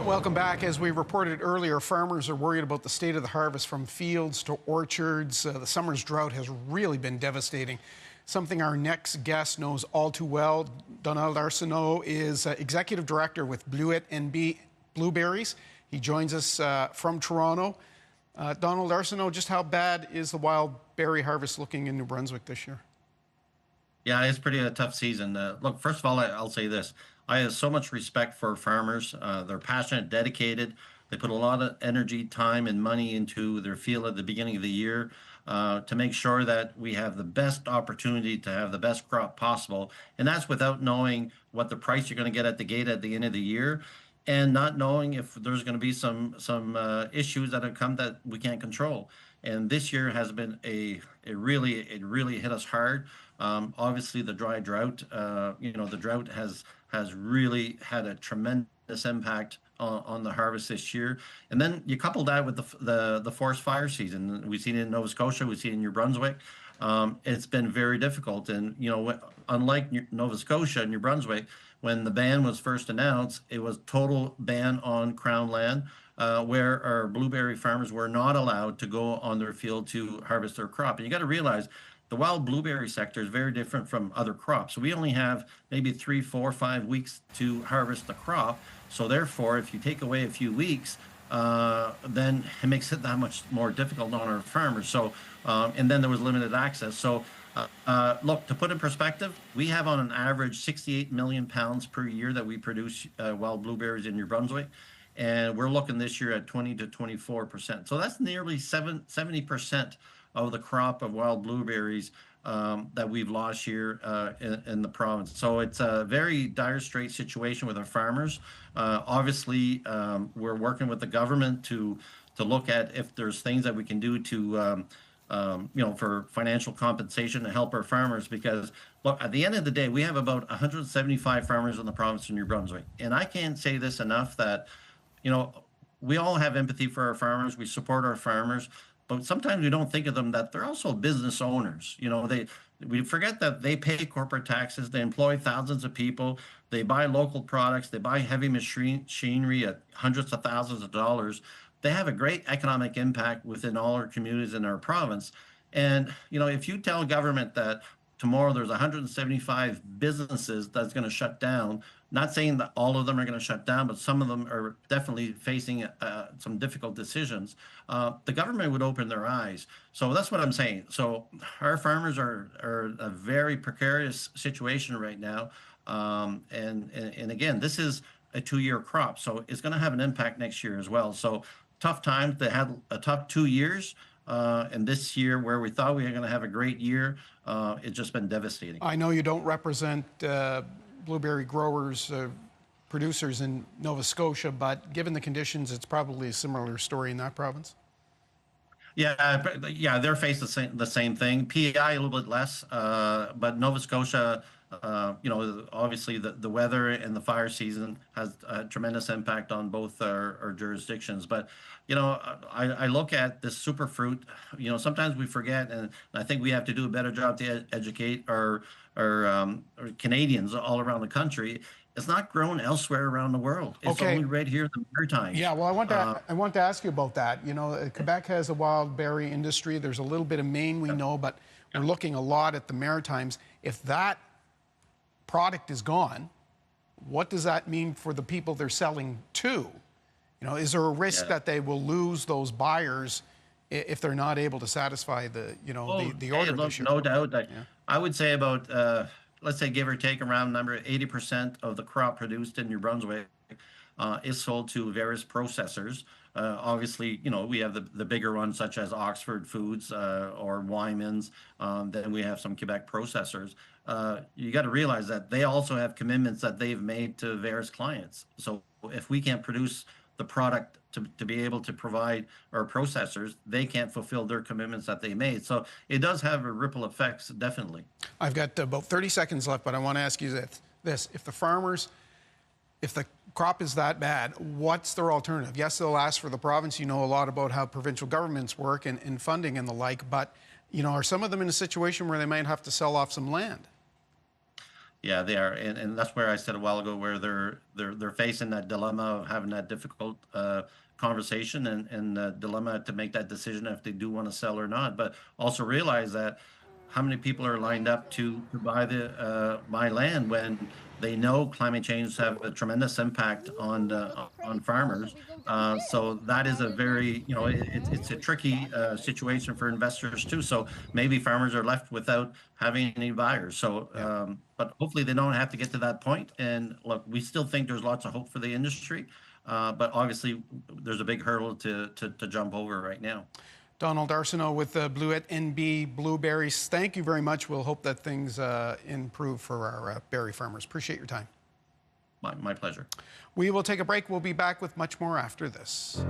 Welcome back. As we reported earlier, farmers are worried about the state of the harvest from fields to orchards. The summer's drought has really been devastating. Something our next guest knows all too well. Donald Arsenault is Executive Director with Bleuets NB Blueberries. He joins us from Toronto. Donald Arsenault, just how bad is the wild berry harvest looking in New Brunswick this year? Yeah, it's pretty a tough season. Look, first of all, I'll say this. I have so much respect for farmers. They're passionate, dedicated. They put a lot of energy, time, and money into their field at the beginning of the year to make sure that we have the best opportunity to have the best crop possible. And that's without knowing what the price you're going to get at the gate at the end of the year, and not knowing if there's going to be some issues that have come that we can't control. And this year has been it really hit us hard. Obviously, the drought, the drought has really had a tremendous impact on the harvest this year. And then you couple that with the forest fire season. We've seen it in Nova Scotia, we've seen it in New Brunswick. It's been very difficult. And, unlike Nova Scotia and New Brunswick, when the ban was first announced, it was total ban on Crown land, where our blueberry farmers were not allowed to go on their field to harvest their crop. And you got to realize the wild blueberry sector is very different from other crops. So we only have maybe 3, 4, 5 weeks to harvest the crop. So therefore, if you take away a few weeks, then it makes it that much more difficult on our farmers. So, and then there was limited access. So, look, to put in perspective, we have on an average 68 million pounds per year that we produce wild blueberries in New Brunswick. And we're looking this year at 20 to 24%. So that's nearly 70% of the crop of wild blueberries that we've lost here in the province. So it's a very dire straight situation with our farmers. Obviously, we're working with the government to look at if there's things that we can do to for financial compensation to help our farmers, because look, at the end of the day, we have about 175 farmers in the province of New Brunswick. And I can't say this enough that, we all have empathy for our farmers. We support our farmers, but sometimes we don't think of them that they're also business owners. We forget that they pay corporate taxes. They employ thousands of people. They buy local products. They buy heavy machinery at hundreds of thousands of dollars. They have a great economic impact within all our communities in our province. And, if you tell government that tomorrow there's 175 businesses that's going to shut down, not saying that all of them are going to shut down, but some of them are definitely facing some difficult decisions, the government would open their eyes. So that's what I'm saying. So our farmers are a very precarious situation right now. And again, this is a 2-year crop, so it's going to have an impact next year as well. So tough times. They had a tough 2 years. And this year, where we thought we were going to have a great year, it's just been devastating. I know you don't represent blueberry growers, producers in Nova Scotia, but given the conditions, it's probably a similar story in that province. Yeah, they're facing the same thing. PEI a little bit less, but Nova Scotia, obviously the weather and the fire season has a tremendous impact on both our jurisdictions. But, I look at this superfruit, sometimes we forget, and I think we have to do a better job to educate our Canadians all around the country. It's not grown elsewhere around the world. It's only right here in the Maritimes. Yeah, well, I want to ask you about that. Quebec has a wild berry industry. There's a little bit of Maine we know, but we're looking a lot at the Maritimes. If that product is gone, what does that mean for the people they're selling to? Is there a risk that they will lose those buyers if they're not able to satisfy the order this year? No doubt. I would say about, let's say, give or take around number 80% of the crop produced in New Brunswick is sold to various processors. Obviously, we have the bigger ones such as Oxford Foods or Wyman's. Then we have some Quebec processors. You got to realize that they also have commitments that they've made to various clients. So if we can't produce the product to be able to provide our processors, they can't fulfill their commitments that they made. So it does have a ripple effects, definitely. I've got about 30 seconds left, but I want to ask you this. If the crop is that bad, what's their alternative? Yes, they'll ask for the province. You know a lot about how provincial governments work and funding and the like, but are some of them in a situation where they might have to sell off some land? Yeah, they are, and that's where I said a while ago where they're facing that dilemma of having that difficult conversation and dilemma to make that decision if they do want to sell or not. But also realize that how many people are lined up to buy the buy land when they know climate change have a tremendous impact on farmers. So that is a very, it's a tricky situation for investors too. So maybe farmers are left without having any buyers. So, Yeah. but hopefully they don't have to get to that point. And look, we still think there's lots of hope for the industry, but obviously there's a big hurdle to jump over right now. Donald Arsenault with Bleuets NB Blueberries. Thank you very much. We'll hope that things improve for our berry farmers. Appreciate your time. My pleasure. We will take a break. We'll be back with much more after this.